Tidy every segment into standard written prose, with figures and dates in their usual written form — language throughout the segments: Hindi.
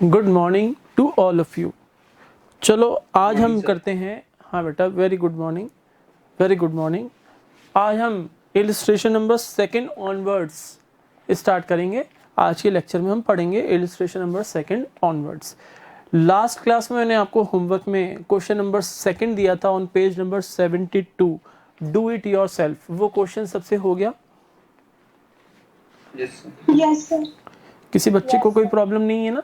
Good morning to all of you. चलो आज हम सर। करते हैं, हाँ बेटा, very good morning, very good morning. आज हम illustration number second onwards start करेंगे। आज के लेक्चर में हम पढ़ेंगे illustration number second onwards. Last class में मैंने आपको होमवर्क में क्वेश्चन नंबर सेकंड दिया था on page number 72, do it your self. वो क्वेश्चन सबसे हो गया? Yes sir. किसी बच्चे को कोई प्रॉब्लम नहीं है ना?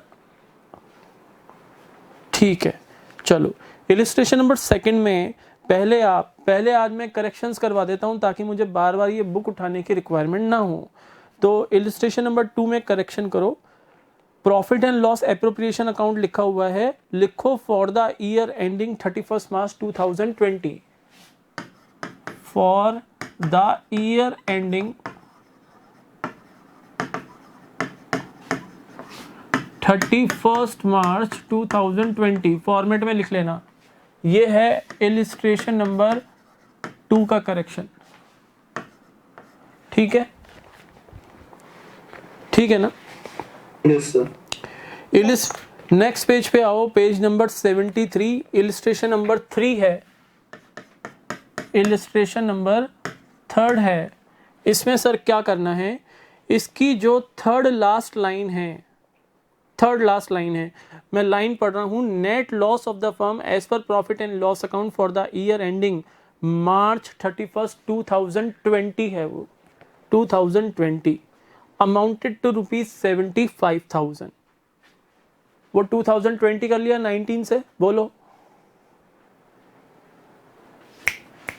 ठीक है, चलो इलिस्ट्रेशन नंबर सेकंड में पहले आज मैं करेक्शंस करवा देता हूं ताकि मुझे बार बार ये बुक उठाने की रिक्वायरमेंट ना हो। तो इलिस्ट्रेशन नंबर 2 में करेक्शन करो। Profit and loss appropriation account लिखा हुआ है, लिखो for the year ending 31 March 2020। For the year ending 31 March 2020 format में लिख लेना। ये है इलिस्ट्रेशन नंबर 2 का करेक्शन। ठीक है, ठीक है ना? Yes sir. नेक्स्ट पेज पे आओ, पेज नंबर 73। इलिस्ट्रेशन नंबर 3 है, इलिस्ट्रेशन नंबर 3 है। इसमें सर क्या करना है, इसकी जो थर्ड लास्ट लाइन है, मैं लाइन पढ़ रहा हूं। Net loss of the firm as per profit and loss account for the year ending March 31 2020 है वो 2020 अमाउंटेड टू ₹75,000। वो 2020 कर लिया 19 से, बोलो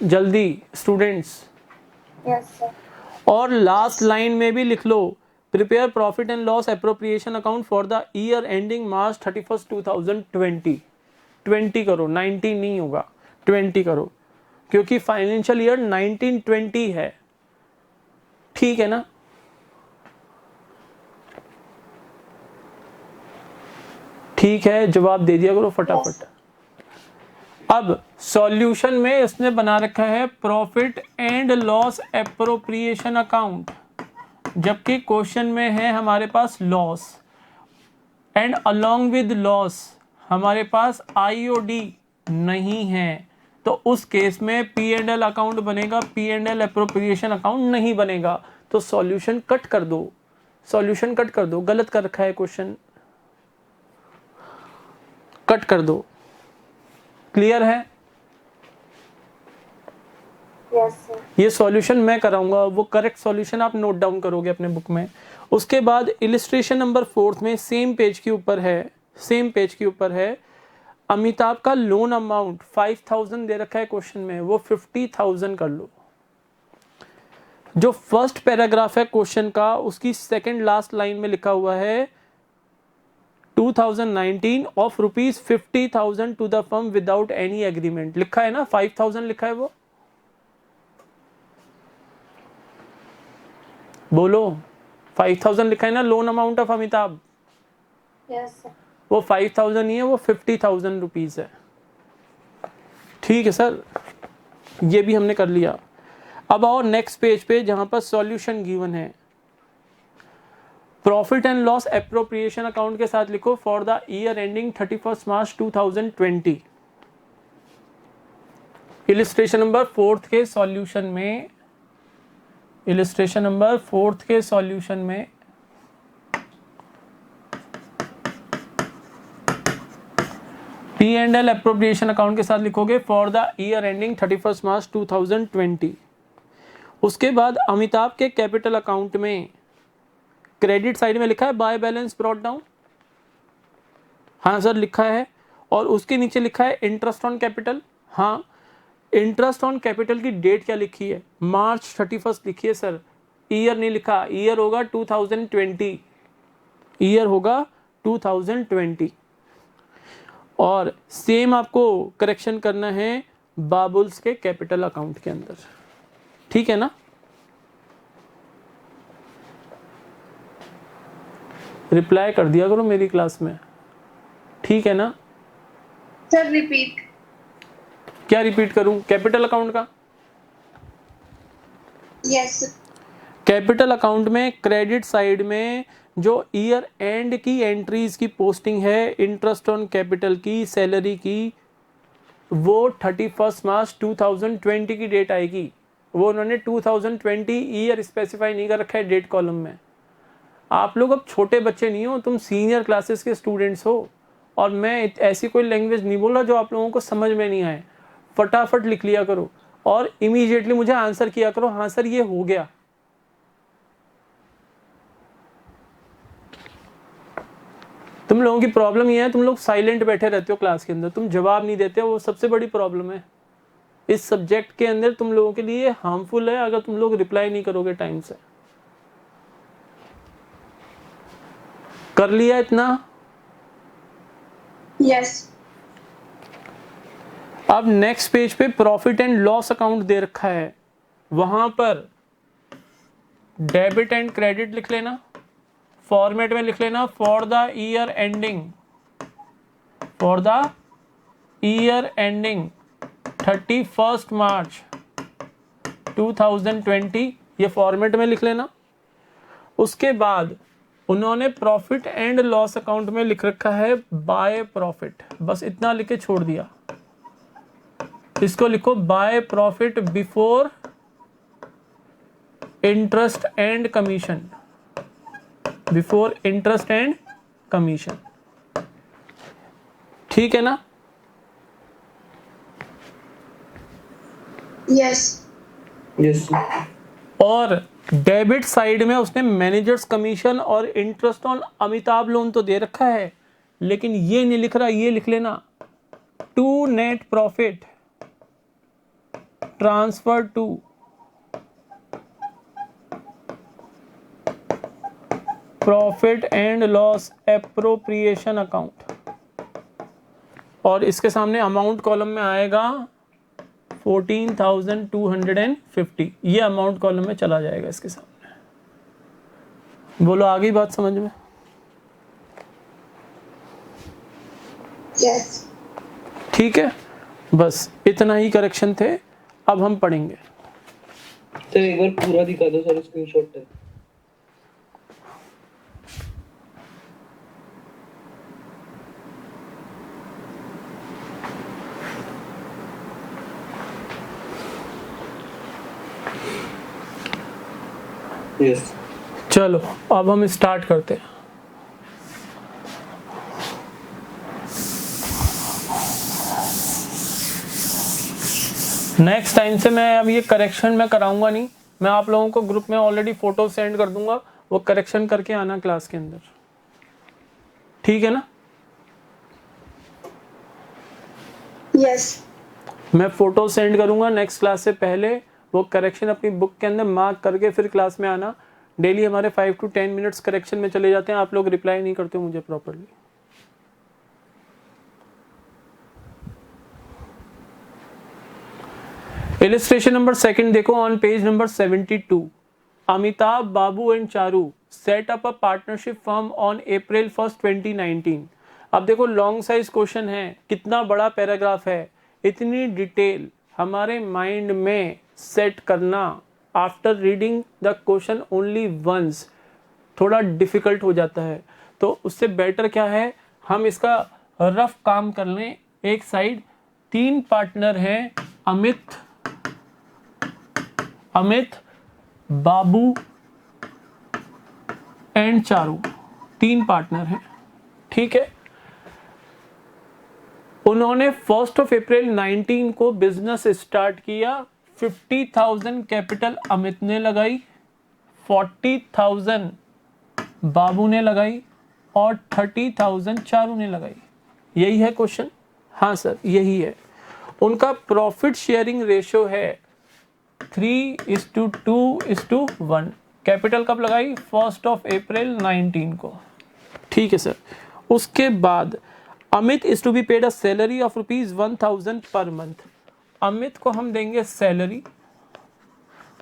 जल्दी स्टूडेंट्स। Yes sir. और लास्ट लाइन में भी लिख लो, prepare profit and loss appropriation account for the year ending March 31 2020। 20 करो, 19 नहीं होगा, 20 करो, क्योंकि फाइनेंशियल ईयर 1920 है। ठीक है ना? ठीक है, जवाब दे दिया करो फटाफट। अब सॉल्यूशन में इसने बना रखा है profit and loss appropriation account, जबकि क्वेश्चन में है हमारे पास loss, and along with loss हमारे पास आईओडी नहीं है। तो उस केस में पी एंड एल अकाउंट बनेगा, P and L appropriation account नहीं बनेगा। तो सॉल्यूशन कट कर दो, सॉल्यूशन कट कर दो, गलत कर रखा है क्वेश्चन, कट कर दो। क्लियर है? Yes sir. ये सॉल्यूशन मैं कराऊंगा, वो करेक्ट सॉल्यूशन आप नोट डाउन करोगे अपने बुक में। उसके बाद इलिस्ट्रेशन नंबर 4 में सेम पेज के ऊपर है, सेम पेज के ऊपर है, अमिताभ का लोन अमाउंट 5,000 दे रखा है क्वेश्चन में, वो 50,000 कर लो। जो फर्स्ट पैराग्राफ है क्वेश्चन का, उसकी सेकंड लास्ट लाइन में लिखा हुआ है 2019 of ₹50,000 to the firm without any agreement. लिखा है ना, 5,000 लिखा है वो, बोलो 5,000 लिखा है ना loan amount of Amitabh. Yes sir. वो 5,000 नहीं है, वो 50,000 रुपीज है। ठीक है सर, ये भी हमने कर लिया। अब आओ नेक्स्ट पेज पे जहां पर सॉल्यूशन गिवन है। Profit and loss appropriation account के साथ लिखो for the year ending 31 March 2020। Illustration number 4 के सॉल्यूशन में, इलिस्ट्रेशन नंबर 4 के सॉल्यूशन में P and L appropriation account के साथ लिखोगे for the year ending 31 March 2020। उसके बाद अमिताभ के कैपिटल अकाउंट में क्रेडिट साइड में लिखा है बाय बैलेंस ब्रॉट डाउन, हाँ सर लिखा है। और उसके नीचे लिखा है इंटरेस्ट ऑन कैपिटल, हाँ इंटरेस्ट ऑन कैपिटल की डेट क्या लिखी है, मार्च 31 लिखी है सर, ईयर नहीं लिखा, ईयर होगा 2020, ईयर होगा 2020। और सेम आपको करेक्शन करना है बाबुल्स के कैपिटल अकाउंट के अंदर। ठीक है ना? रिप्लाई कर दिया करो मेरी क्लास में, ठीक है ना? Sir repeat. क्या रिपीट करूं? कैपिटल अकाउंट का। यस। कैपिटल अकाउंट में क्रेडिट साइड में जो ईयर एंड की एंट्रीज की पोस्टिंग है इंटरेस्ट ऑन कैपिटल की, सैलरी की, वो 31 मार्च 2020 की डेट आएगी। वो उन्होंने 2020 ईयर स्पेसिफाई नहीं कर रखा है डेट कॉलम में। आप लोग अब छोटे बच्चे नहीं हो, तुम सीनियर क्लासेस के स्टूडेंट्स हो, और मैं ऐसी कोई लैंग्वेज नहीं बोल रहा जो आप लोगों को समझ में नहीं आए। फटाफट लिख लिया करो और इमीडिएटली मुझे आंसर किया करो, हाँ सर ये हो गया। तुम लोगों की प्रॉब्लम ये है, तुम लोग साइलेंट बैठे रहते हो क्लास के अंदर, तुम जवाब नहीं देते हो, वो सबसे बड़ी प्रॉब्लम है इस सब्जेक्ट के अंदर। तुम लोगों के लिए हार्मफुल है अगर तुम लोग रिप्लाई नहीं करोगे टाइम से। कर लिया इतना? यस। अब नेक्स्ट पेज पे प्रॉफिट एंड लॉस अकाउंट दे रखा है, वहां पर डेबिट एंड क्रेडिट लिख लेना, फॉर्मेट में लिख लेना for the year ending, for the year ending 31 March 2020, ये फॉर्मेट में लिख लेना। उसके बाद उन्होंने प्रॉफिट एंड लॉस अकाउंट में लिख रखा है बाय प्रॉफिट, बस इतना लिख के छोड़ दिया। इसको लिखो by profit before interest and commission, before interest and commission. ठीक है ना? यस। यस। और डेबिट साइड में उसने मैनेजर्स कमीशन और इंटरेस्ट ऑन अमिताभ लोन तो दे रखा है, लेकिन ये नहीं लिख रहा, ये लिख लेना to net profit transfer to profit and loss appropriation account, और इसके सामने अमाउंट कॉलम में आएगा 14,250, ये अमाउंट कॉलम में चला जाएगा इसके सामने। बोलो आ गई बात समझ में? यस। ठीक है, बस इतना ही करेक्शन थे। अब हम पढ़ेंगे। सर एक बार पूरा दिखा दो सर, स्क्रीनशॉट है। यस। चलो अब हम स्टार्ट करते हैं। नेक्स्ट टाइम से मैं अब ये करेक्शन में कराऊंगा नहीं, मैं आप लोगों को ग्रुप में ऑलरेडी फोटो सेंड कर दूंगा, वो करेक्शन करके आना क्लास के अंदर। ठीक है ना? यस। मैं फोटो सेंड करूंगा नेक्स्ट क्लास से पहले, वो करेक्शन अपनी बुक के अंदर मार्क करके फिर क्लास में आना। डेली हमारे 5 to 10 मिनट्स करेक्शन में चले जाते हैं, आप लोग रिप्लाई नहीं करते हो मुझे प्रॉपरली। इलिस्ट्रेशन नंबर 2 देखो on page number 72। Amitabh, Babu and Charu set up a partnership firm on April 1st 2019। अब देखो लॉन्ग साइज क्वेश्चन है, कितना बड़ा पैराग्राफ है, इतनी डिटेल हमारे माइंड में सेट करना after reading the question only once थोड़ा डिफिकल्ट हो जाता है। तो उससे बेटर क्या है, हम इसका रफ काम कर लें। एक साइड 3 पार्टनर हैं, अमित, बाबू एंड चारू, 3 पार्टनर हैं। ठीक है, उन्होंने 1 April 19 को बिजनेस स्टार्ट किया। 50,000 कैपिटल अमित ने लगाई, 40,000 बाबू ने लगाई और 30,000 चारू ने लगाई। यही है क्वेश्चन? हाँ सर यही है। उनका प्रॉफिट शेयरिंग रेशियो है 3:2:1। कैपिटल कब लगाई? 1 April 19 को। ठीक है सर। उसके बाद Amit is to be paid a salary of ₹1,000 per month. Amit को हम देंगे सैलरी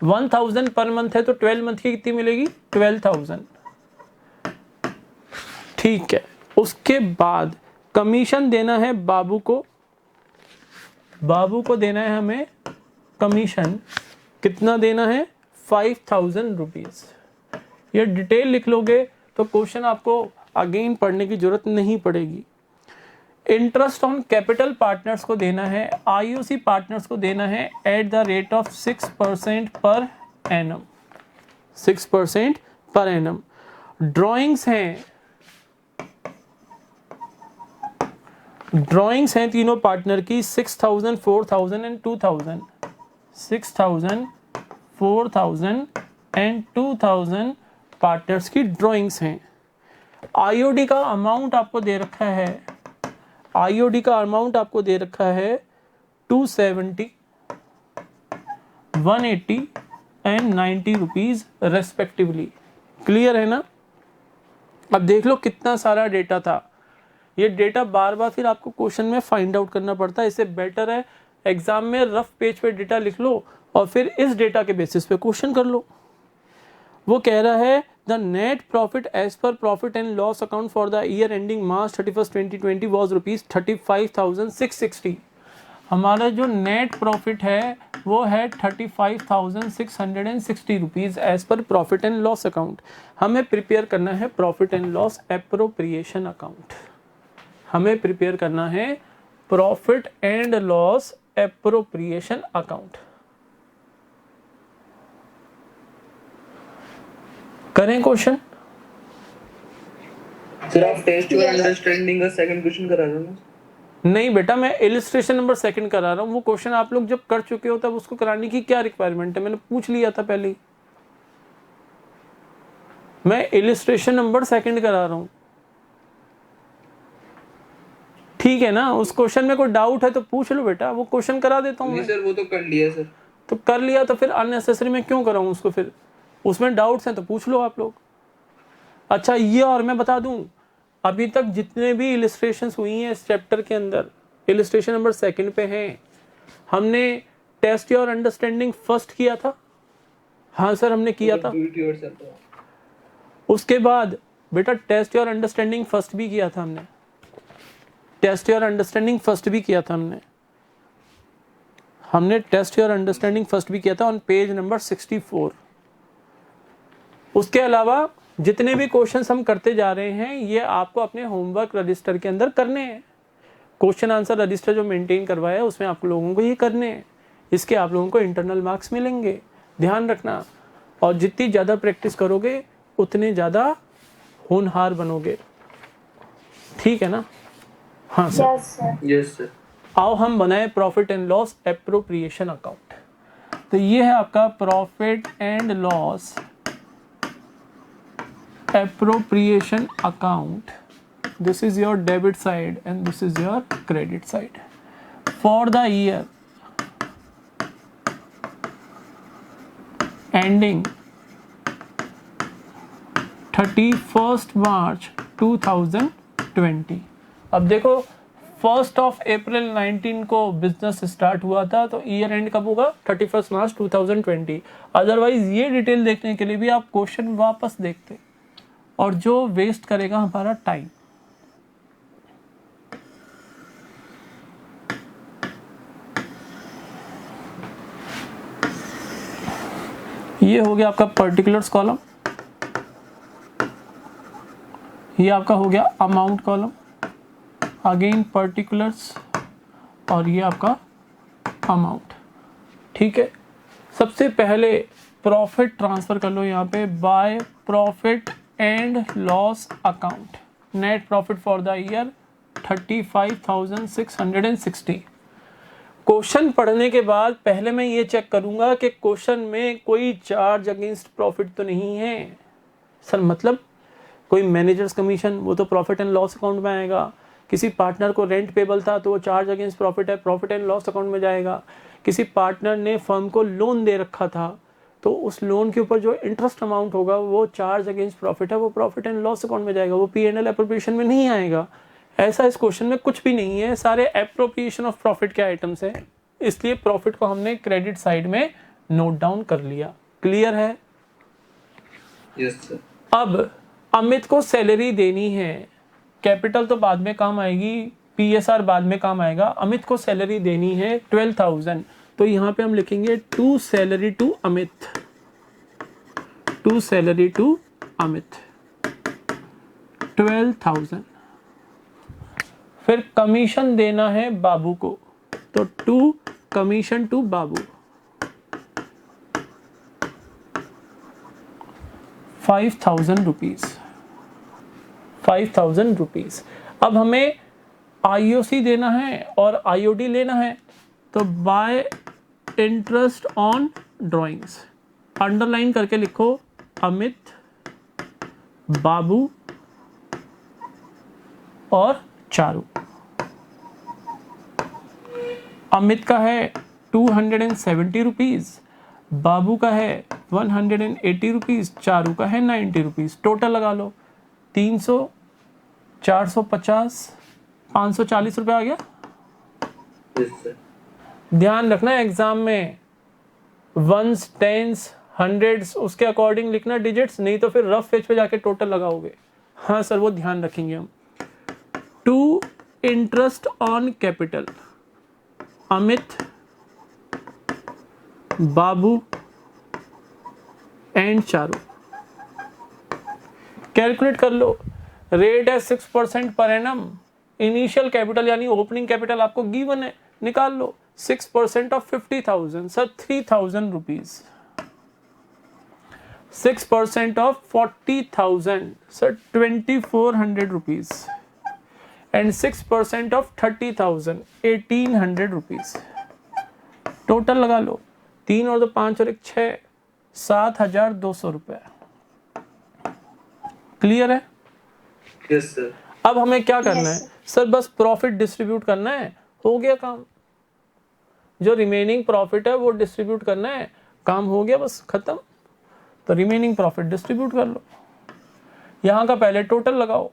1,000 पर मंथ है, तो 12 मंथ की कितनी मिलेगी? 12,000। ठीक है, उसके बाद कमीशन देना है बाबू को। बाबू को देना है हमें कमीशन, कितना देना है? 5,000 रुपीज। ये डिटेल लिख लोगे तो क्वेश्चन आपको अगेन पढ़ने की जरूरत नहीं पड़ेगी। इंटरेस्ट ऑन कैपिटल पार्टनर्स को देना है, आईओसी पार्टनर्स को देना है at the rate of 6% per annum, 6% per annum. Drawings हैं तीनों पार्टनर की 6000, 4000 एंड 2000, 6000, 4000 एंड 2000 पार्टनर्स की ड्राइंग्स हैं। आईओडी का अमाउंट आपको दे रखा है, आईओडी का अमाउंट आपको दे रखा है 270, 180 एंड 90 रुपीज रेस्पेक्टिवली। क्लियर है ना? अब देख लो कितना सारा डेटा था। ये डेटा बार बार फिर आपको क्वेश्चन में फाइंड आउट करना पड़ता है, इससे बेटर है एग्जाम में रफ पेज पे डेटा लिख लो और फिर इस डेटा के बेसिस पे क्वेश्चन कर लो। वो कह रहा है the net profit as per profit and loss account for the year ending March 31, 2020 was ₹35,660। हमारा जो नेट प्रॉफिट है वो है 35,660 rupees as per profit and loss account. हमें प्रिपेयर करना है profit and loss appropriation account, हमें प्रिपेयर करना है profit and loss appropriation account. करें क्वेश्चन? सर आप टेस्ट और अंडरस्टैंडिंग का सेकंड क्वेश्चन करा रहे हो ना? नहीं बेटा, मैं इलिस्ट्रेशन नंबर 2 करा रहा हूँ। वो क्वेश्चन आप लोग जब कर चुके हो तब उसको कराने की क्या रिक्वायरमेंट है, मैंने पूछ लिया था पहले ही। मैं इलिस्ट्रेशन नंबर 2 करा रहा हूँ, ठीक है ना? उस क्वेश्चन में कोई डाउट है तो पूछ लो बेटा, वो क्वेश्चन करा देता हूँ। नहीं सर वो तो कर लिया सर। तो कर लिया तो फिर अननेसेसरी में क्यों कराऊँ उसको? फिर उसमें डाउट्स हैं तो पूछ लो आप लोग। अच्छा ये और मैं बता दूं, अभी तक जितने भी इलिस्ट्रेशंस हुई हैं इस चैप्टर के अंदर, इलिस्ट्रेशन नंबर 2 पे हैं। हमने टेस्ट योर अंडरस्टैंडिंग फर्स्ट किया था, हाँ सर हमने किया था। उसके बाद बेटा टेस्ट योर अंडरस्टैंडिंग फर्स्ट भी किया था हमने, टेस्ट योर अंडरस्टैंडिंग फर्स्ट भी किया था हमने टेस्ट योर अंडरस्टैंडिंग फर्स्ट भी किया था ऑन पेज नंबर 64। उसके अलावा जितने भी क्वेश्चंस हम करते जा रहे हैं ये आपको अपने होमवर्क रजिस्टर के अंदर करने हैं। क्वेश्चन आंसर रजिस्टर जो मेंटेन करवाया है उसमें आप लोगों को ये करने हैं। इसके आप लोगों को इंटरनल मार्क्स मिलेंगे, ध्यान रखना। और जितनी ज़्यादा प्रैक्टिस करोगे उतने ज़्यादा होनहार बनोगे, ठीक है ना? हाँ सर। Yes sir. आओ हम बनाए profit and loss appropriation account. तो ये है आपका profit and loss appropriation account. This is your debit side and this is your credit side for the year ending 31st March 2020। अब देखो 1st of April 19 को बिजनेस स्टार्ट हुआ था, तो ईयर एंड कब होगा? 31st March 2020। अदरवाइज ये डिटेल देखने के लिए भी आप क्वेश्चन वापस देखते और जो वेस्ट करेगा हमारा टाइम। ये हो गया आपका पर्टिकुलर्स कॉलम, ये आपका हो गया अमाउंट कॉलम, अगेन पर्टिकुलर्स और ये आपका अमाउंट, ठीक है। सबसे पहले प्रॉफिट ट्रांसफर कर लो यहाँ पे, bye profit and loss account. Net profit for the year 35,660। Question पढ़ने के बाद पहले मैं ये चेक करूंगा कि क्वेश्चन में कोई चार्ज अगेंस्ट प्रॉफिट तो नहीं है। सर मतलब कोई मैनेजर्स कमीशन, वो तो प्रॉफिट एंड लॉस अकाउंट में आएगा। किसी पार्टनर को रेंट पेबल था तो वो चार्ज अगेंस्ट प्रॉफिट है, प्रॉफिट एंड लॉस अकाउंट में जाएगा। किसी पार्टनर ने फर्म को लोन दे रखा था तो उस लोन के ऊपर जो इंटरेस्ट अमाउंट होगा वो चार्ज अगेंस्ट प्रॉफिट है, वो प्रॉफिट एंड लॉस अकाउंट में जाएगा, वो P&L एप्रोप्रिएशन में नहीं आएगा। ऐसा इस क्वेश्चन में कुछ भी नहीं है, सारे एप्रोप्रिएशन ऑफ प्रॉफिट के आइटम्स हैं, इसलिए प्रॉफिट को हमने क्रेडिट साइड में नोट डाउन कर लिया। क्लियर है? Yes sir. अब अमित को सैलरी देनी है, कैपिटल तो बाद में काम आएगी, PSR बाद में काम आएगा। अमित को सैलरी देनी है 12,000, तो यहाँ पे हम लिखेंगे to salary to Amit, to salary to Amit. 12,000। फिर कमीशन देना है बाबू को, तो to commission to Babu 5,000 rupees, 5,000 rupees. अब हमें आईओसी देना है और आईओडी लेना है, तो bye interest on drawings underline करके लिखो अमित, बाबू और चारू। अमित का है 270 रुपीज, बाबू का है 180 रुपीज, चारू का है 90 रुपीज। टोटल लगा लो 300, 450, 540 रुपये आ गया। Yes, sir. ध्यान रखना एग्जाम में वंस, टेंस, हंड्रेड्स उसके अकॉर्डिंग लिखना डिजिट्स, नहीं तो फिर रफ पेज पे जाके टोटल लगाओगे। हाँ सर, वो ध्यान रखेंगे हम। To interest on capital Amit, Babu and Charu. Calculate कर लो, रेट है 6% पर एनम। इनिशियल कैपिटल यानी ओपनिंग कैपिटल आपको गिवन है, निकाल लो। 6% of 50,000 sir 3,000 rupees. 6% of 40,000 sir 2,400 rupees. And 6% of 30,000 1,800 rupees. Total लगा लो, 3 और 2 5 और 1 6, 7,200 रुपए। क्लियर है? Yes, sir. अब हमें क्या करना Yes, है सर? बस प्रॉफिट डिस्ट्रीब्यूट करना है, हो गया काम। जो रिमेनिंग प्रॉफिट है वो डिस्ट्रीब्यूट करना है, काम हो गया, बस खत्म। तो रिमेनिंग प्रॉफिट डिस्ट्रीब्यूट कर लो। यहां का पहले टोटल लगाओ,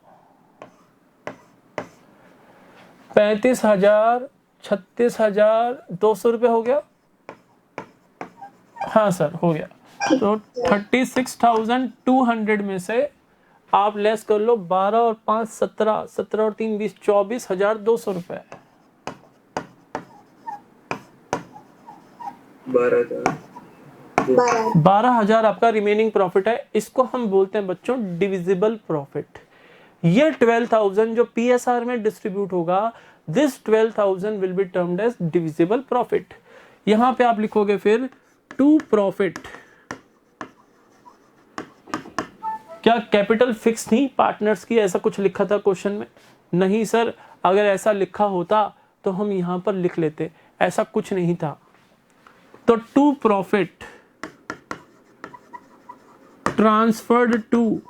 35,000, 36,200 रुपये हो गया। हाँ सर, हो गया। तो 36,200 में से आप लेस कर लो 12 और 5 17, 17 और 3 20, 24,200 रुपए। 12,000 आपका रिमेनिंग प्रॉफिट है। इसको हम बोलते हैं बच्चों डिविजिबल प्रॉफिट। ये 12,000 जो पीएसआर में डिस्ट्रीब्यूट होगा, this 12,000 will be termed as divisible profit. यहां पे आप लिखोगे फिर टू प्रॉफिट। क्या कैपिटल फिक्स थी पार्टनर्स की, ऐसा कुछ लिखा था क्वेश्चन में? नहीं सर, अगर ऐसा लिखा होता तो हम यहां पर लिख लेते, ऐसा कुछ नहीं था। तो to profit transferred to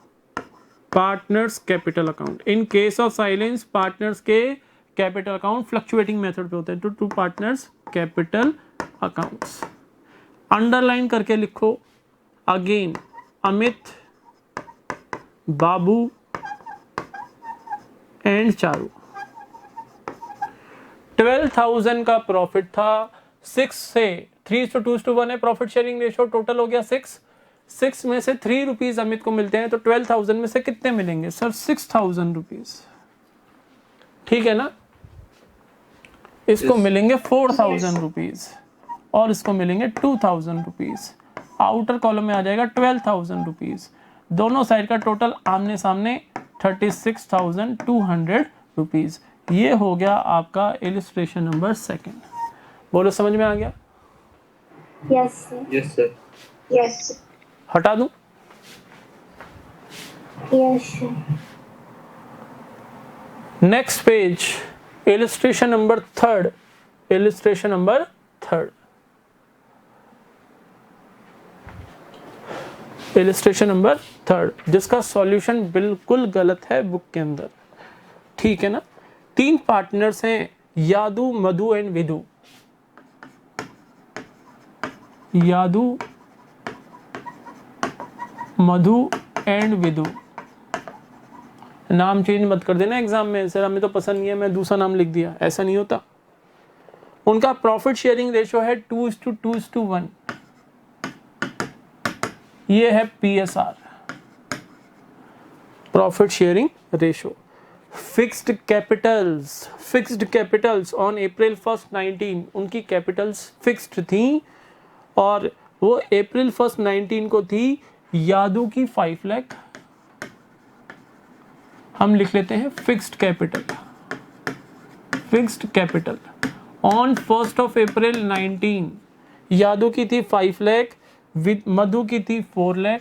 partners capital account. In case of silence partners के कैपिटल अकाउंट फ्लक्चुएटिंग मेथड पे होते हैं। To partners capital accounts underline करके लिखो अगेन अमित, बाबू एंड चारू। 12,000 का प्रॉफिट था। 6 से 3:2:1 है प्रॉफिट शेयरिंग रेशियो। टोटल हो गया 6 में से 3 रुपीज अमित को मिलते हैं, तो 12,000 में से कितने मिलेंगे सर? 6,000 रुपीज। ठीक है ना? इसको मिलेंगे 4,000 रुपीज और इसको मिलेंगे 2,000 रुपीज। आउटर कॉलम में आ जाएगा 12,000 रुपीज। दोनों साइड का टोटल आमने सामने 36,200 रुपीज। ये हो गया आपका इलिस्ट्रेशन नंबर 2। बोलो, समझ में आ गया? Yes, sir. Yes, sir. Yes, sir. हटा दूं? Yes, sir. Next page, illustration number 3। Illustration number 3। Illustration number 3 जिसका सॉल्यूशन बिल्कुल गलत है बुक के अंदर। ठीक है ना? 3 पार्टनर्स हैं, यादू, मधु and Vidhu. यादू, Madhu and Vidhu. नाम चेंज मत कर देना एग्जाम में, सर हमें तो पसंद नहीं है, मैं दूसरा नाम लिख दिया, ऐसा नहीं होता। उनका प्रॉफिट शेयरिंग रेशियो है 2:2:1। ये है PSR, profit sharing ratio. Fixed Capitals on April 1, 19 उनकी कैपिटल्स फिक्स्ड थी, और वो April 1, 19 को थी यादू की 5 लाख, हम लिख लेते हैं fixed capital. Fixed capital on 1 अप्रैल 19 यादव की थी 5 लाख, मधु की थी 4 लाख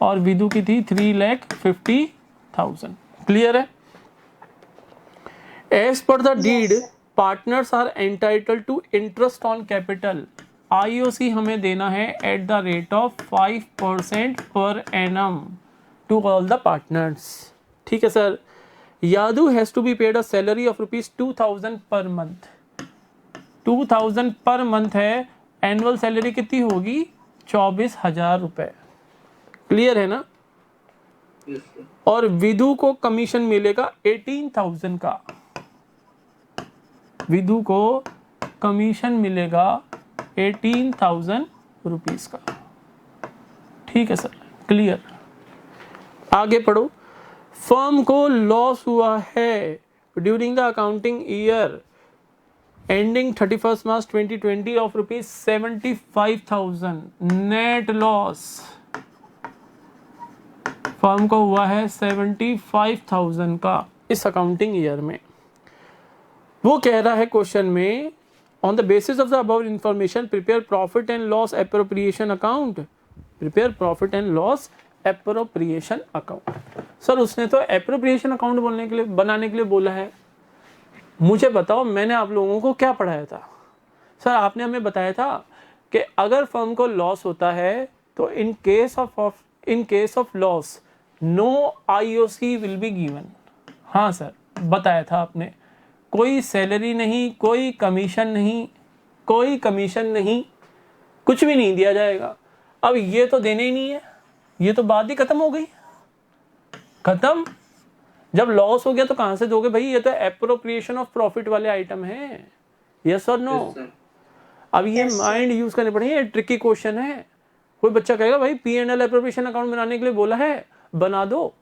और विदु की थी 3,50,000। क्लियर है? As per the deed partners are entitled to interest on capital. IOC हमें देना है at the rate of 5% per annum to all the partners. ठीक है sir. Yadav has to be paid a salary of ₹2,000 per month. 2,000 per month है, एनुअल सैलरी कितनी होगी? 24,000 रुपए। क्लियर है ना? Yes, sir. और विदु को कमीशन मिलेगा 18,000 का। विदु को कमीशन मिलेगा 18,000 रुपीज का। ठीक है सर, क्लियर। आगे पढ़ो। फर्म को लॉस हुआ है during the accounting year ending 31 March 2020 of ₹75,000। Net loss firm को हुआ है 75,000 का इस अकाउंटिंग ईयर में। वो कह रहा है क्वेश्चन में, on the basis of the above information prepare profit and loss appropriation account. Prepare profit and loss appropriation account. Sir उसने तो एप्रोप्रिएशन अकाउंट बनाने के लिए बोला है। मुझे बताओ, मैंने आप लोगों को क्या पढ़ाया था? सर आपने हमें बताया था कि अगर फर्म को लॉस होता है तो in case of loss no IOC will be given. हाँ सर, बताया था आपने। कोई सैलरी नहीं, कोई कमीशन नहीं, कुछ भी नहीं दिया जाएगा। अब ये तो देने ही नहीं है, ये तो बात ही खत्म हो गई। खत्म। जब लॉस हो गया तो कहां से दोगे भाई? ये तो एप्रोप्रिएशन ऑफ प्रॉफिट वाले आइटम है। यस और नो? Yes, sir. अब ये Yes, sir. माइंड यूज करने पड़ेंगे, ये ट्रिकी क्वेश्चन है। कोई बच्चा कहेगा भाई P&L एप्रोप्रिएशन अकाउंट बनाने के लिए बोला है, बना दो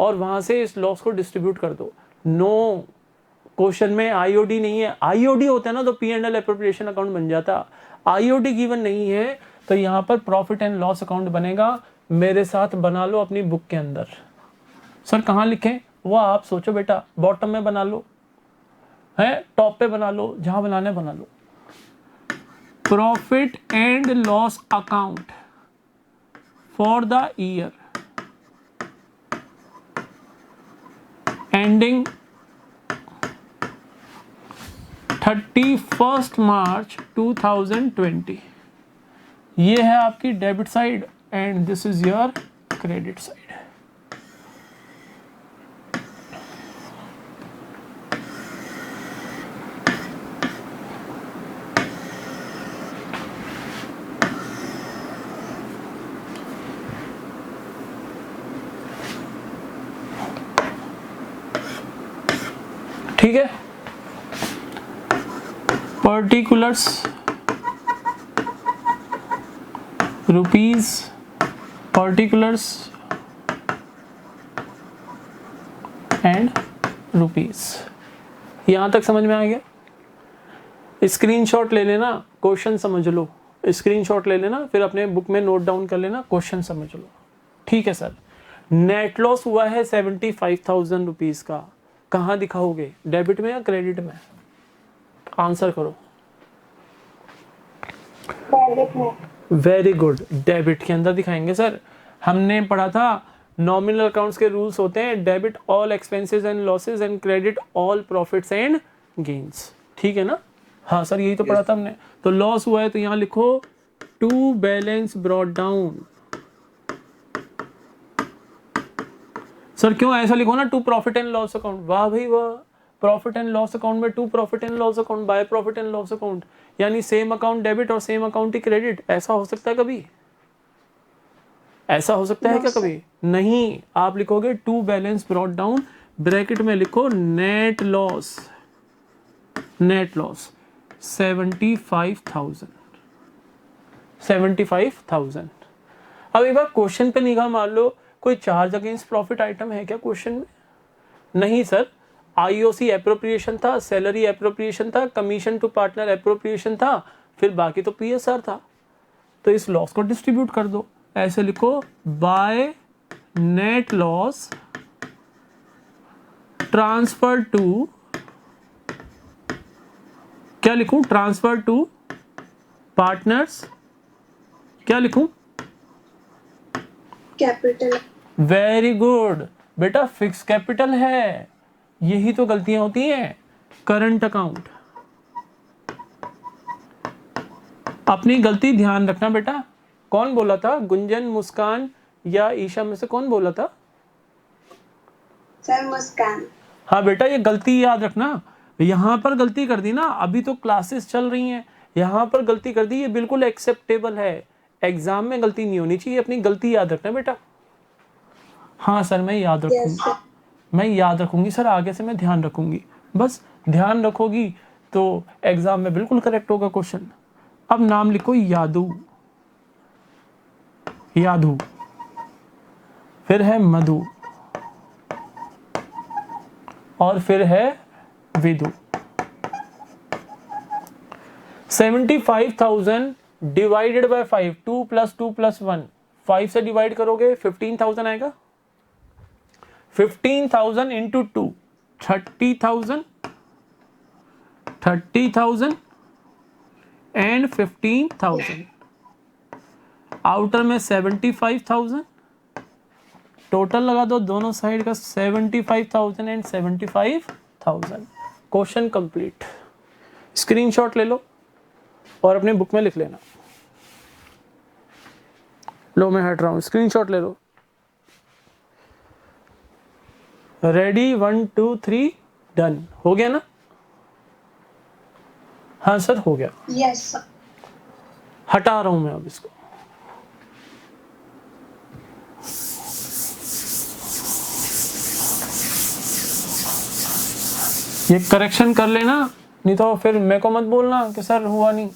और वहां से इस लॉस को डिस्ट्रीब्यूट कर दो। नो, क्वेश्चन में IOD नहीं है। IOD होता है ना तो P&L एप्रोप्रिएशन अकाउंट बन जाता। IOD गिवन नहीं है तो यहाँ पर प्रॉफिट एंड लॉस अकाउंट बनेगा। मेरे साथ बना लो अपनी बुक के अंदर। सर कहाँ लिखें वो आप सोचो बेटा, बॉटम में बना लो, है टॉप पे बना लो, जहां बनाना है बना लो। Profit and loss account for the year ending 31 March 2020। ये है आपकी debit side and this is your credit side. ठीक है। Particulars rupees, particulars and rupees. यहां तक समझ में आ गया? स्क्रीनशॉट ले लेना, क्वेश्चन समझ लो। स्क्रीनशॉट ले लेना, फिर अपने बुक में नोट डाउन कर लेना, क्वेश्चन समझ लो। ठीक है सर। नेट लॉस हुआ है 75,000 रुपीज का। कहाँ दिखाओगे, डेबिट में या क्रेडिट में? आंसर करो। डेबिट में। वेरी गुड, डेबिट के अंदर दिखाएंगे सर। हमने पढ़ा था नॉमिनल अकाउंट्स के रूल्स होते हैं, debit all expenses and losses and credit all profits and gains. ठीक है ना? हाँ सर, यही तो पढ़ा था हमने। तो लॉस हुआ है तो यहाँ लिखो to balance brought down. Sir क्यों ऐसा लिखो ना, to profit and loss account. वाह भाई वाह, प्रॉफिट एंड लॉस अकाउंट में to profit and loss account by profit and loss account, यानी सेम अकाउंट डेबिट और सेम अकाउंट ही क्रेडिट। ऐसा हो सकता है कभी? ऐसा हो सकता है क्या कभी? नहीं। आप लिखोगे to balance brought down, bracket में लिखो नेट लॉस। Net loss 75,000। 75,000। अब एक बार क्वेश्चन पे निगाह मार लो, कोई चार्ज अगेंस्ट प्रॉफिट आइटम है क्या क्वेश्चन में? नहीं सर। IOC एप्रोप्रिएशन था, सैलरी एप्रोप्रिएशन था, कमीशन टू पार्टनर एप्रोप्रिएशन था, फिर बाकी तो PSR था। तो इस लॉस को डिस्ट्रीब्यूट कर दो। ऐसे लिखो by net loss transfer to, क्या लिखूं, ट्रांसफर टू पार्टनर्स, क्या लिखूं, कैपिटल। वेरी गुड बेटा, फिक्स कैपिटल है, यही तो गलतियां होती हैं। करंट अकाउंट, अपनी गलती ध्यान रखना बेटा। कौन बोला था, गुंजन, मुस्कान या ईशा में से कौन बोला था? सर मुस्कान। हाँ बेटा, ये गलती याद रखना, यहां पर गलती कर दी ना, अभी तो क्लासेस चल रही हैं, यहां पर गलती कर दी, ये बिल्कुल एक्सेप्टेबल है। एग्जाम में गलती नहीं होनी चाहिए, अपनी गलती याद रखना बेटा। हाँ सर मैं याद यस रखूंगी, सर। मैं याद रखूंगी सर, आगे से मैं ध्यान रखूंगी। बस ध्यान रखोगी तो एग्जाम में बिल्कुल करेक्ट होगा क्वेश्चन। अब नाम लिखो यादू, यादू, फिर है मधु, और फिर है विदु। 75,000 डिवाइडेड बाय 5, 2 + 2 + 1, 5 से डिवाइड करोगे 15,000 आएगा। 15,000 इंटू 2, 30,000, 30,000 एंड 15,000, आउटर में 75,000, टोटल लगा दो दोनों साइड का 75,000 एंड 75,000। Question complete. स्क्रीनशॉट ले लो और अपनी बुक में लिख लेना। लो मैं हट रहा हूं, स्क्रीनशॉट ले लो। Ready, 1 2 3 done. हो गया ना? हाँ सर हो गया। Yes sir. हटा रहा हूं मैं अब इसको। ये करेक्शन कर लेना, नहीं तो फिर मेरे को मत बोलना कि सर हुआ नहीं,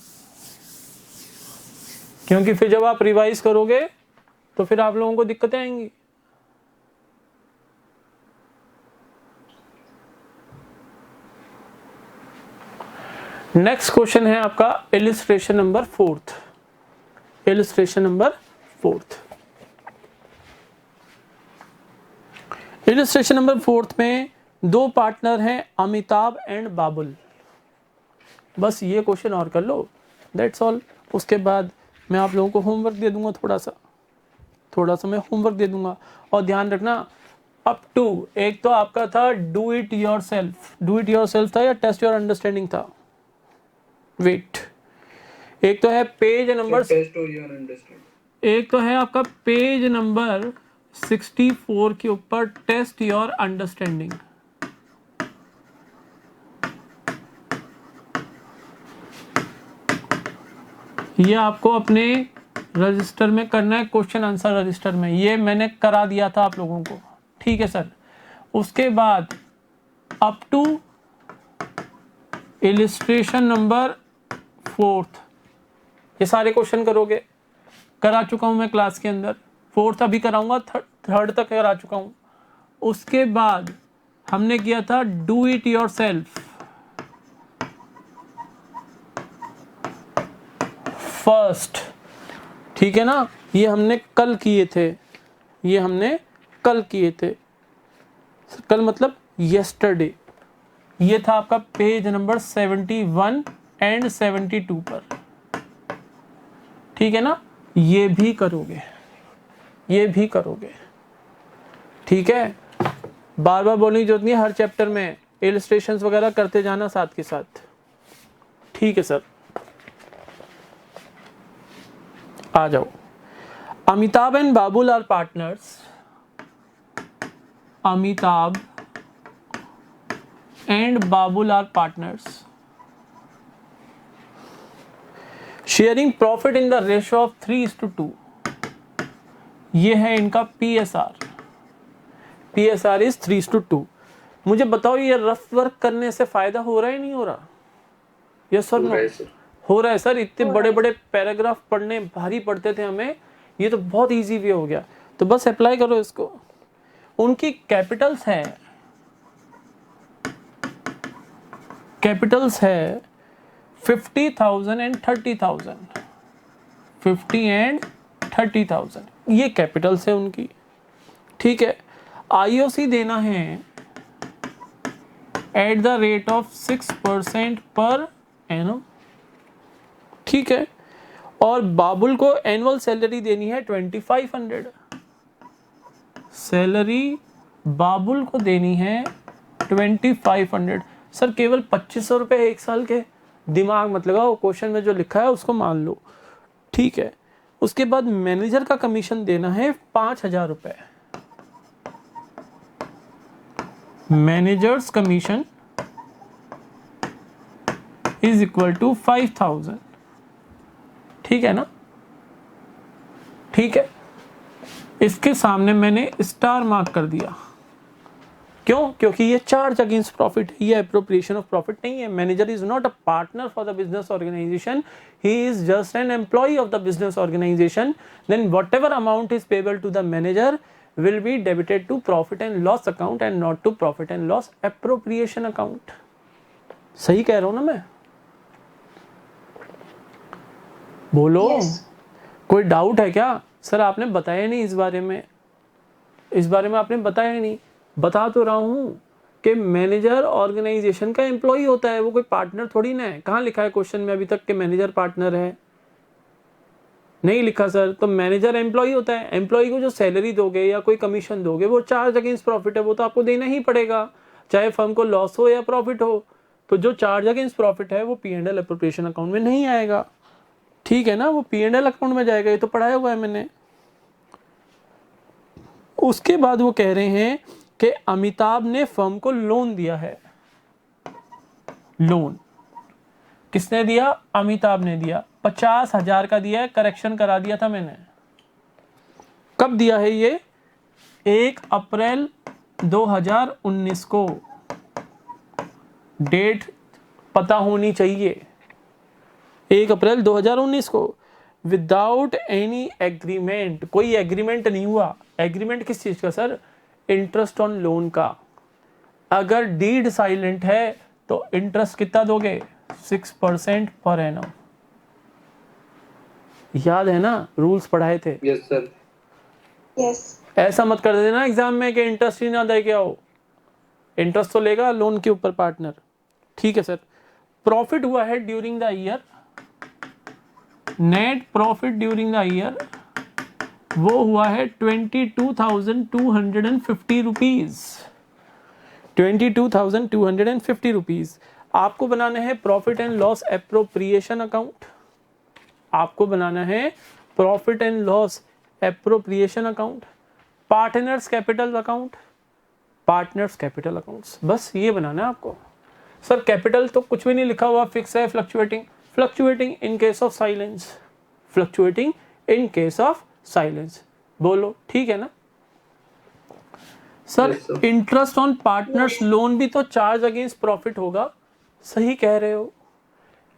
क्योंकि फिर जब आप रिवाइज करोगे तो फिर आप लोगों को दिक्कतें आएंगी। नेक्स्ट क्वेश्चन है आपका illustration number 4। Illustration number 4, illustration number 4 में दो पार्टनर हैं, अमिताभ एंड बाबुल। बस ये क्वेश्चन और कर लो, दैट्स ऑल। उसके बाद मैं आप लोगों को होमवर्क दे दूंगा, थोड़ा सा मैं होमवर्क दे दूंगा। और ध्यान रखना, अप टू, एक तो आपका था डू इट योरसेल्फ था या टेस्ट योर अंडरस्टैंडिंग था? वेट, एक तो है पेज नंबर, टेस्ट और योर अंडरस्टैंडिंग, एक तो है आपका पेज नंबर 64 के ऊपर टेस्ट योर अंडरस्टैंडिंग। ये आपको अपने रजिस्टर में करना है, क्वेश्चन आंसर रजिस्टर में, ये मैंने करा दिया था आप लोगों को, ठीक है सर। उसके बाद अप टू इलिस्ट्रेशन नंबर 4, ये सारे क्वेश्चन करोगे, करा चुका हूं मैं क्लास के अंदर। 4 अभी कराऊंगा, 3rd तक करा चुका हूं। उसके बाद हमने किया था डू इट योरसेल्फ फर्स्ट, ठीक है ना, ये हमने कल किए थे, ये हमने कल किए थे, कल मतलब यस्टरडे। ये था आपका पेज नंबर 71 एंड 72 पर, ठीक है ना। ये भी करोगे, ये भी करोगे, ठीक है। बार बार बोलने की जरूरत नहीं है, हर चैप्टर में इलस्ट्रेशंस वगैरह करते जाना साथ के साथ, ठीक है सर। आ जाओ, Amitabh and Babul are partners, Amitabh and Babul are partners sharing profit in the ratio of 3:2। ये है इनका PSR, PSR इज 3:2। मुझे बताओ, ये रफ वर्क करने से फायदा हो रहा है नहीं हो रहा? यस सर, नो हो रहा है सर। इतने बड़े बड़े पैराग्राफ पढ़ने भारी पड़ते थे हमें, ये तो बहुत इजी वे हो गया। तो बस अप्लाई करो इसको। उनकी कैपिटल्स है, कैपिटल्स है 50,000 एंड 30,000, 50 एंड 30,000, ये कैपिटल्स है उनकी, ठीक है। IOC देना है at the rate of 6% per annum. ठीक है, और बाबुल को एनुअल सैलरी देनी है 2500। सैलरी बाबुल को देनी है 2500। सर केवल 2500 रुपये एक साल के, दिमाग मत लगाओ, क्वेश्चन में जो लिखा है उसको मान लो। ठीक है, उसके बाद मैनेजर का कमीशन देना है 5000 रुपये। Managers commission is equal to 5000। ठीक है ना, ठीक है। इसके सामने मैंने स्टार मार्क कर दिया, क्यों? क्योंकि ये चार्ज अगेंस्ट प्रॉफिट है, ये एप्रोप्रिएशन ऑफ प्रॉफिट नहीं है। Manager is not a partner for the business organization, he is just an employee of the business organization. Then whatever amount is payable to the manager will be debited to profit and loss account and not to profit and loss appropriation account। सही कह रहा हूं ना मैं? बोलो। Yes. कोई डाउट है क्या? सर आपने बताया नहीं इस बारे में, इस बारे में आपने बताया ही नहीं। बता तो रहा हूं कि मैनेजर ऑर्गेनाइजेशन का एम्प्लॉय होता है, वो कोई पार्टनर थोड़ी ना है। कहाँ लिखा है क्वेश्चन में अभी तक कि मैनेजर पार्टनर है? नहीं लिखा सर। तो मैनेजर एम्प्लॉय होता है, एम्प्लॉय को जो सैलरी दोगे या कोई कमीशन दोगे वो चार्ज अगेंस्ट प्रॉफिट है, वो तो आपको देना ही पड़ेगा, चाहे फर्म को लॉस हो या प्रॉफिट हो। तो जो चार्ज अगेंस्ट प्रॉफिट है वो P&L एप्रोप्रिएशन अकाउंट में नहीं आएगा। ठीक है ना, वो P&L अकाउंट में जाएगा, ये तो पढ़ाया हुआ है मैंने। उसके बाद वो कह रहे हैं कि अमिताभ ने फर्म को लोन दिया है। लोन किसने दिया? अमिताभ ने दिया। 50,000 का दिया है, करेक्शन करा दिया था मैंने। कब दिया है ये? 1 अप्रैल 2019 को। डेट पता होनी चाहिए, 1 अप्रैल 2019 को। विदाउट एनी एग्रीमेंट, कोई एग्रीमेंट नहीं हुआ। एग्रीमेंट किस चीज का सर? इंटरेस्ट ऑन लोन का। अगर डीड साइलेंट है तो इंटरेस्ट कितना दोगे? 6% पर एनम। याद है ना, रूल्स पढ़ाए थे। Yes sir. Yes. ऐसा मत कर देना एग्जाम में कि इंटरेस्ट ही ना दे के आओ। इंटरेस्ट तो लेगा लोन के ऊपर पार्टनर। ठीक है सर। प्रॉफिट हुआ है during the year, net profit during the year वो हुआ है 22,250 रुपीज। 22,250 रुपीज। आपको बनाना है profit and loss appropriation account. आपको बनाना है profit and loss appropriation account, partners capital account, partners capital accounts. बस ये बनाना है आपको। सर कैपिटल तो कुछ भी नहीं लिखा हुआ, फिक्स है, fluctuating. Fluctuating in case of silence, fluctuating in case of silence. बोलो ठीक है ना sir? Yes, sir. Interest on partners loan भी तो चार्ज अगेंस्ट प्रॉफिट होगा। सही कह रहे हो,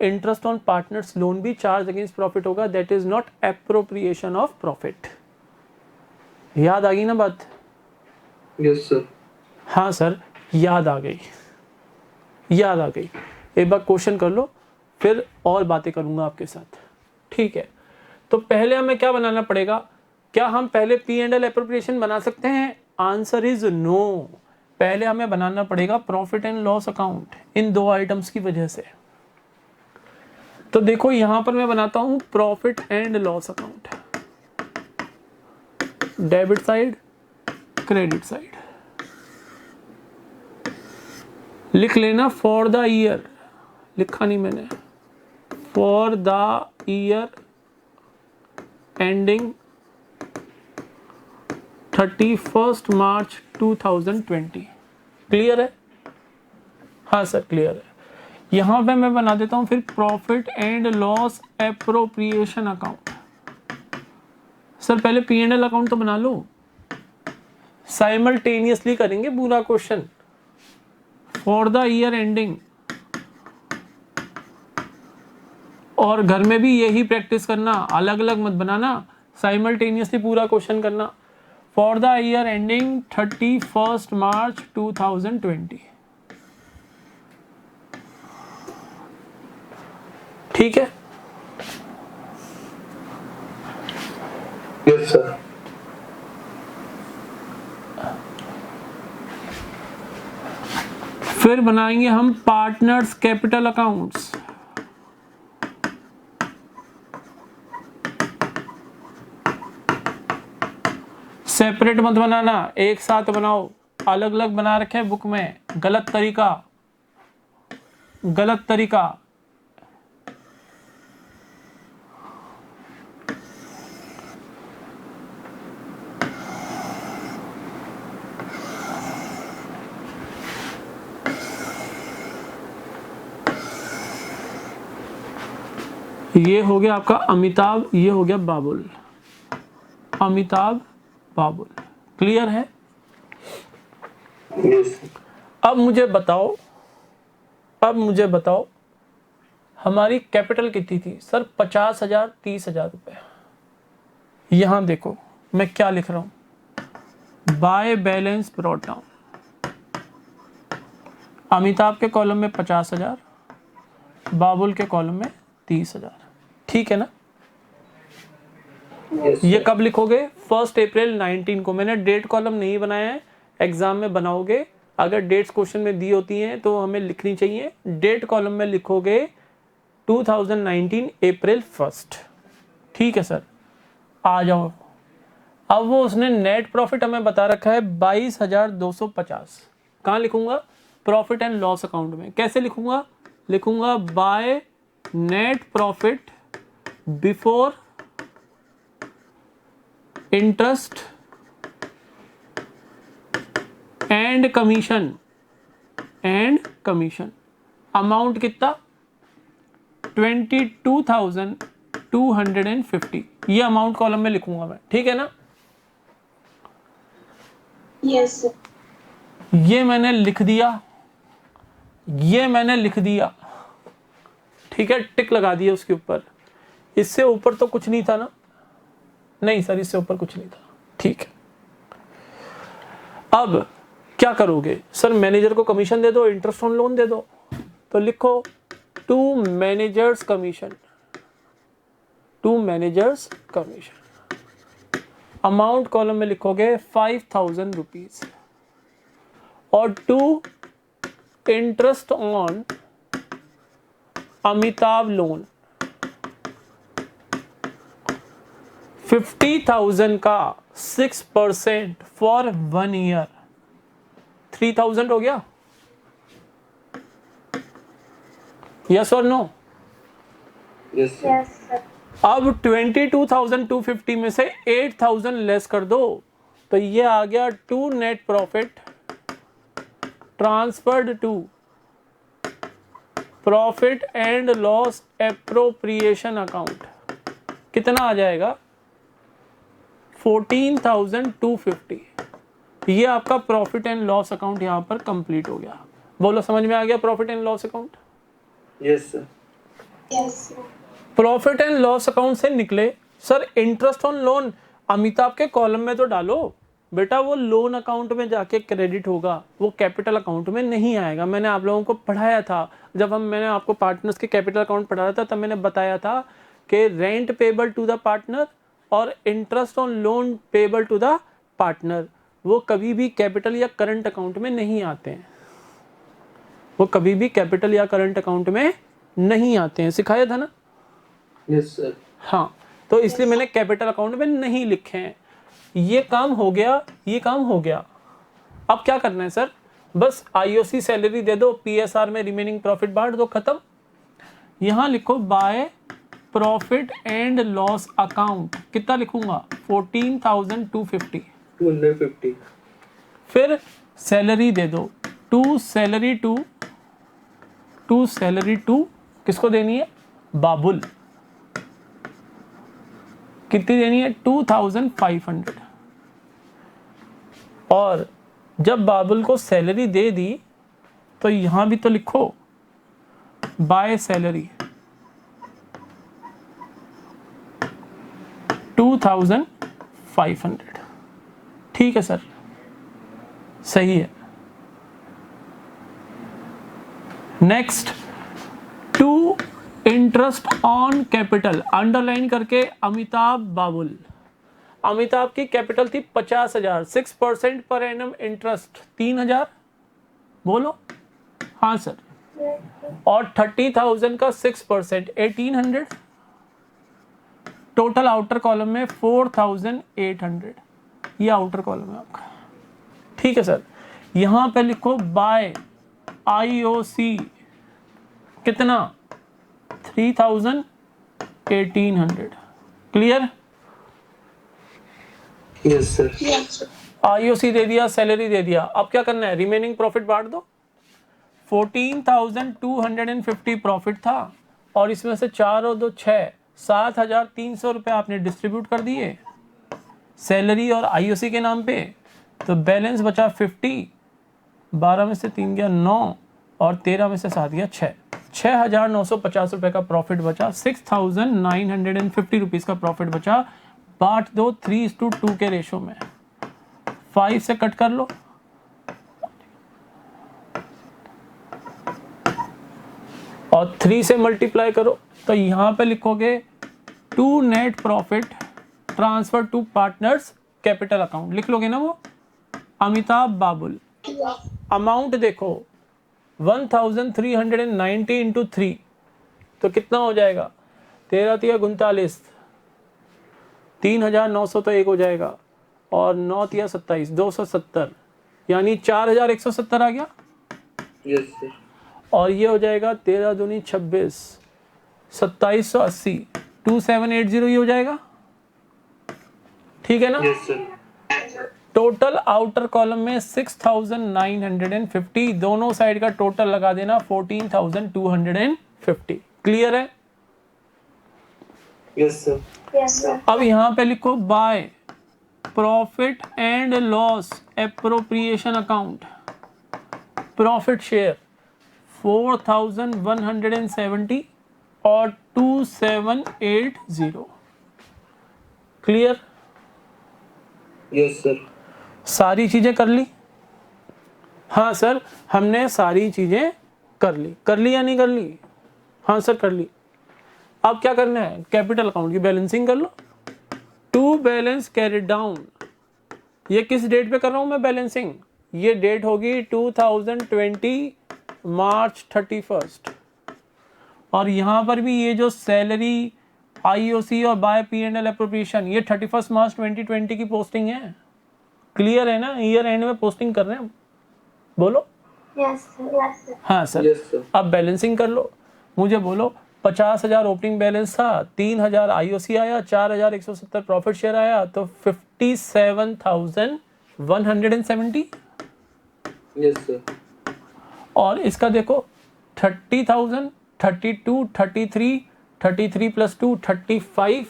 इंटरेस्ट ऑन पार्टनर्स लोन भी चार्ज अगेंस्ट प्रॉफिट होगा। That is not appropriation of profit. याद आ गई ना बात? Yes sir. हाँ सर, याद आ गई, याद आ गई। एक बार क्वेश्चन कर लो, फिर और बातें करूंगा आपके साथ। ठीक है, तो पहले हमें क्या बनाना पड़ेगा? क्या हम पहले P&L एप्रोप्रिएशन बना सकते हैं? Answer is no. पहले हमें बनाना पड़ेगा प्रॉफिट एंड लॉस अकाउंट, इन दो आइटम्स की वजह से। तो देखो यहां पर मैं बनाता हूं profit and loss account, debit side, credit side. लिख लेना फॉर द ईयर, लिखा नहीं मैंने, for the year ending 31 March 2020। Clear है? हाँ सर क्लियर है। यहां पे मैं बना देता हूं फिर profit and loss appropriation account. Sir पहले P&L अकाउंट तो बना लो, साइमल्टेनियसली करेंगे पूरा question. For the year ending, और घर में भी यही प्रैक्टिस करना, अलग अलग मत बनाना, साइमल्टेनियसली पूरा क्वेश्चन करना। For the year ending 31 March 2020। ठीक है? Yes sir. फिर बनाएंगे हम पार्टनर्स कैपिटल अकाउंट्स। सेपरेट मत बनाना, एक साथ बनाओ, अलग अलग बना रखे हैं बुक में, गलत तरीका, गलत तरीका। ये हो गया आपका अमिताभ, ये हो गया बाबुल, अमिताभ बाबुल। क्लियर है? यस। अब मुझे बताओ, अब मुझे बताओ हमारी कैपिटल कितनी थी सर? 50,000, 30,000 रुपए। यहां देखो मैं क्या लिख रहा हूं, by balance brought down. Amitabh के कॉलम में 50,000, बाबुल के कॉलम में 30,000। ठीक है ना? यस ये कब लिखोगे? 1 अप्रैल 19 को। मैंने डेट कॉलम नहीं बनाया है, एग्जाम में बनाओगे। अगर डेट्स क्वेश्चन में दी होती हैं तो हमें लिखनी चाहिए। डेट कॉलम में लिखोगे 2019 अप्रैल 1। ठीक है सर, आ जाओ। अब वो उसने नेट प्रॉफिट हमें बता रखा है 22,250। कहाँ लिखूंगा? प्रॉफिट एंड लॉस अकाउंट में। कैसे लिखूंगा? लिखूंगा by net profit before interest and commission, and commission. Amount कितना? 22,250। ये अमाउंट कॉलम में लिखूंगा मैं। ठीक है ना? Yes, sir. ये मैंने लिख दिया, ये मैंने लिख दिया। ठीक है, टिक लगा दिया उसके ऊपर। इससे ऊपर तो कुछ नहीं था ना? नहीं सर, इससे ऊपर कुछ नहीं था। ठीक है, अब क्या करोगे सर? मैनेजर को कमीशन दे दो, इंटरेस्ट ऑन लोन दे दो। तो लिखो to managers commission, to managers commission. Amount column में लिखोगे 5,000 रुपीज, और to interest on Amitabh loan 50,000 का 6% फॉर 1 ईयर, 3,000 हो गया। यस और नो? Yes Yes, sir. अब 22,250 में से 8,000 लेस कर दो, तो ये आ गया to net profit transferred to profit and loss appropriation account. कितना आ जाएगा? 14,250। ये आपका प्रॉफिट एंड लॉस अकाउंट यहां पर कंप्लीट हो गया। बोलो, समझ में आ गया profit and loss account? Yes sir. Yes, sir. Profit and loss account से निकले sir interest on loan Amitabh के कॉलम में तो डालो बेटा, वो लोन अकाउंट में जाके क्रेडिट होगा, वो कैपिटल अकाउंट में नहीं आएगा। मैंने आप लोगों को पढ़ाया था, जब मैंने आपको पार्टनर्स के कैपिटल अकाउंट पढ़ाया था तब मैंने बताया था कि rent payable to the partner और interest on loan payable to the partner वो कभी भी कैपिटल या करंट अकाउंट में नहीं आते हैं, वो कभी भी कैपिटल या करंट अकाउंट में नहीं आते हैं। सिखाया था ना? Yes sir. हाँ, तो इसलिए मैंने कैपिटल अकाउंट में नहीं लिखे हैं। ये काम हो गया, ये काम हो गया। अब क्या करना है सर? बस आईओसी सैलरी दे दो, पीएसआर में रिमेनिंग प्रॉफिट बांट दो, खत्म। यहां लिखो bye profit and loss account. कितना लिखूंगा? 14,250। 250। फिर सैलरी दे दो, टू सैलरी टू किसको देनी है? बाबुल। कितनी देनी है? 2,500। और जब बाबुल को सैलरी दे दी तो यहां भी तो लिखो बाय सैलरी 2,500। ठीक है सर, सही है। Next, to interest on capital, underline करके अमिताभ बाबुल। अमिताभ की कैपिटल थी 50,000, 6% पर एनम इंटरेस्ट 3,000। बोलो हाँ सर, और 30,000 का 6% 1800, टोटल आउटर कॉलम में 4,800, ये आउटर कॉलम है आपका। ठीक है सर, यहां पे लिखो बाय IOC कितना 3,000 1800। Clear? Yes sir. Yes, sir. IOC दे दिया, सैलरी दे दिया, अब क्या करना है, रिमेनिंग प्रॉफिट बांट दो। 14,250 प्रॉफिट था और इसमें से 4 और 2 6, 7,300 रुपये आपने डिस्ट्रीब्यूट कर दिए सैलरी और IOC के नाम पे, तो बैलेंस बचा 50, 12 में से 3 गया 9 और 13 में से 7 गया 6, 6,950 रुपये का प्रॉफिट बचा, 6,950 रुपीज़ का प्रॉफिट बचा। बांट दो 3:2 के रेशो में, 5 से कट कर लो, और 3 से मल्टीप्लाई करो, तो यहां पे लिखोगे to net profit transfer to partners capital account, लिख लोगे ना वो, अमिताभ बाबुल। अमाउंट देखो 1,390 इंटू 3, तो कितना हो जाएगा, 13 तिया 39, 3,900 तो एक हो जाएगा, और 9 तिया 27, 270, यानी 4,170 आ गया। Yes sir. और ये हो जाएगा 13 दूनी 26, 2780, 2780 ये हो जाएगा। ठीक है ना? Yes sir. Total outer column में 6,950, दोनों साइड का टोटल लगा देना 14,250। क्लियर है? Yes sir. Yes, sir. अब यहां पे लिखो bye profit and loss appropriation account, profit share 4,170 और 2,780। क्लियर? Yes sir. सारी चीजें कर ली? हाँ सर, हमने सारी चीजें कर ली। कर ली या नहीं कर ली? हाँ सर कर ली। अब क्या करना है, कैपिटल अकाउंट की बैलेंसिंग कर लो। टू बैलेंस कैरिड डाउन, ये किस डेट पे कर रहा हूं मैं बैलेंसिंग, ये डेट होगी 2020 मार्च 31। और यहां पर भी ये जो सैलरी IOC और बाय P&L एप्रोप्रिएशन, ये 31 मार्च 2020 की पोस्टिंग है। क्लियर है ना? ईयर एंड में पोस्टिंग कर रहे हैं, बोलो। Yes, sir. Yes, sir. हाँ सर। Yes sir. अब बैलेंसिंग कर लो, मुझे बोलो 50,000 ओपनिंग बैलेंस था, 3,000 IOC आया, 4,170 प्रॉफिट शेयर आया, तो 57,170। Yes sir. और इसका देखो 30,000, 32, 33, 33 प्लस 2 35,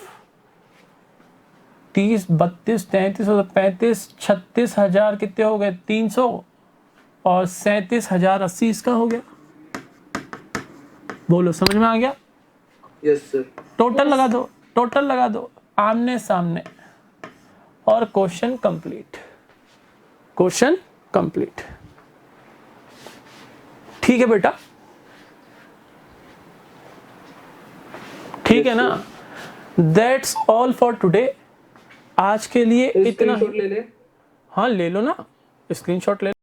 30, 32, 33 और 35, 36,000 कितने हो गए, 300, और 37,080 इसका हो गया। बोलो समझ में आ गया? Yes sir. टोटल लगा दो, टोटल लगा दो आमने सामने, और क्वेश्चन कंप्लीट। Question complete. ठीक है बेटा? ठीक है ना? That's all for today. आज के लिए इतना ही। ले ले। हाँ ले लो ना, स्क्रीनशॉट ले लो।